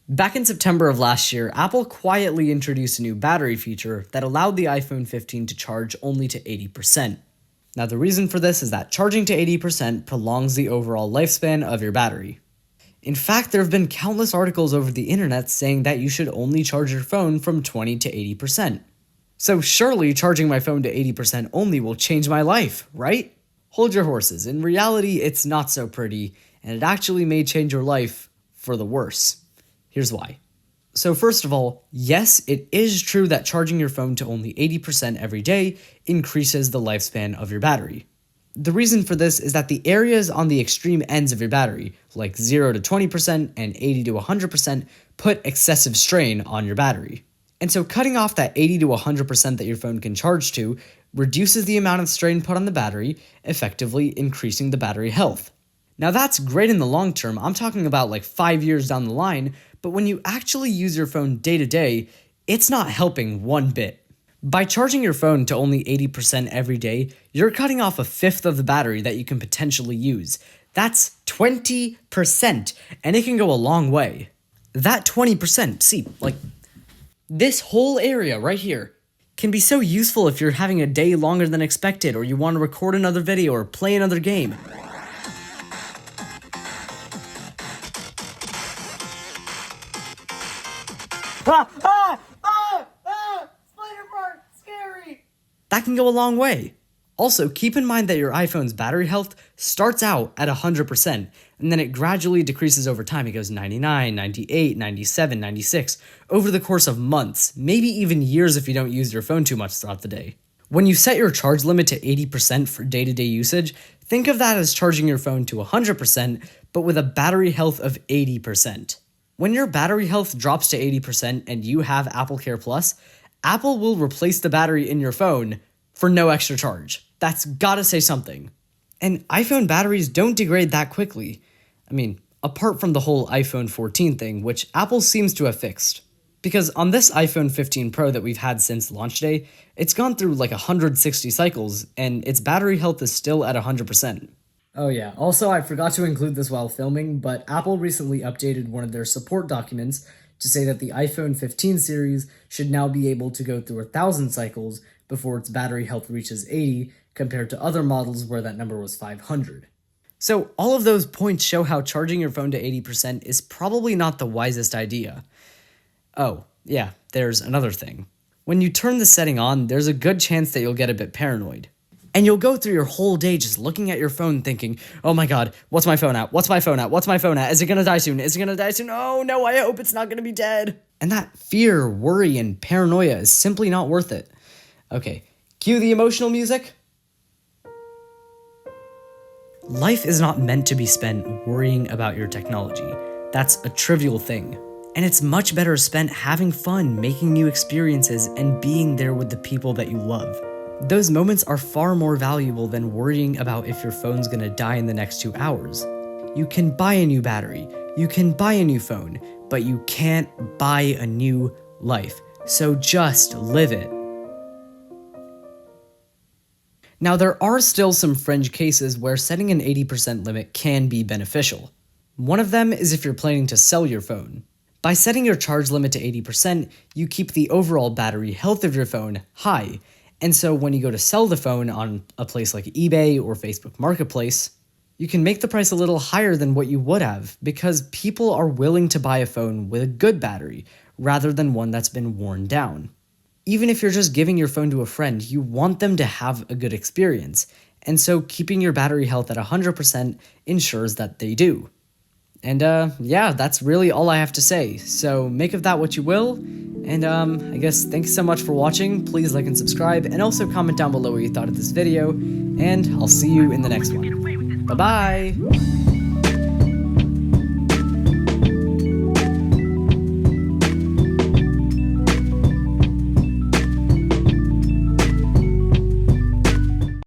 Back in September of last year, Apple quietly introduced a new battery feature that allowed the iPhone 15 to charge only to 80%. Now, the reason for this is that charging to 80% prolongs the overall lifespan of your battery. In fact, there have been countless articles over the internet saying that you should only charge your phone from 20 to 80%. So surely charging my phone to 80% only will change my life, right? Hold your horses. In reality, it's not so pretty, and it actually may change your life for the worse. Here's why. So first of all, yes, it is true that charging your phone to only 80% every day increases the lifespan of your battery. The reason for this is that the areas on the extreme ends of your battery, like 0 to 20% and 80 to 100%, put excessive strain on your battery. And so cutting off that 80 to 100% that your phone can charge to reduces the amount of strain put on the battery, effectively increasing the battery health. Now that's great in the long term, I'm talking about like 5 years down the line, but when you actually use your phone day to day, it's not helping one bit. By charging your phone to only 80% every day, you're cutting off a fifth of the battery that you can potentially use. That's 20%, and it can go a long way. That 20%, see, like, this whole area right here can be so useful if you're having a day longer than expected, or you want to record another video or play another game. Spider part, scary! That can go a long way. Also, keep in mind that your iPhone's battery health starts out at 100%, and then it gradually decreases over time. It goes 99, 98, 97, 96, over the course of months, maybe even years if you don't use your phone too much throughout the day. When you set your charge limit to 80% for day-to-day usage, think of that as charging your phone to 100%, but with a battery health of 80%. When your battery health drops to 80% and you have Apple Care Plus, Apple will replace the battery in your phone for no extra charge. That's gotta say something. And iPhone batteries don't degrade that quickly. I mean, apart from the whole iPhone 14 thing, which Apple seems to have fixed. Because on this iPhone 15 Pro that we've had since launch day, it's gone through like 160 cycles, and its battery health is still at 100%. Oh yeah, also I forgot to include this while filming, but Apple recently updated one of their support documents to say that the iPhone 15 series should now be able to go through 1,000 cycles before its battery health reaches 80, compared to other models where that number was 500. So all of those points show how charging your phone to 80% is probably not the wisest idea. Oh, yeah, there's another thing. When you turn the setting on, there's a good chance that you'll get a bit paranoid. And you'll go through your whole day just looking at your phone thinking, oh my god, what's my phone at? What's my phone at? What's my phone at? Is it gonna die soon? Is it gonna die soon? Oh no, I hope it's not gonna be dead. And that fear, worry, and paranoia is simply not worth it. Okay, cue the emotional music. Life is not meant to be spent worrying about your technology. That's a trivial thing. And it's much better spent having fun, making new experiences, and being there with the people that you love. Those moments are far more valuable than worrying about if your phone's gonna die in the next 2 hours. You can buy a new battery, you can buy a new phone, but you can't buy a new life. So just live it. Now, there are still some fringe cases where setting an 80% limit can be beneficial. One of them is if you're planning to sell your phone. By setting your charge limit to 80%, you keep the overall battery health of your phone high, and so when you go to sell the phone on a place like eBay or Facebook Marketplace, you can make the price a little higher than what you would have, because people are willing to buy a phone with a good battery, rather than one that's been worn down. Even if you're just giving your phone to a friend, you want them to have a good experience, and so keeping your battery health at 100% ensures that they do. And yeah, that's really all I have to say, so make of that what you will, and I guess thanks so much for watching. Please like and subscribe, and also comment down below what you thought of this video, and I'll see you in the next one. Bye-bye!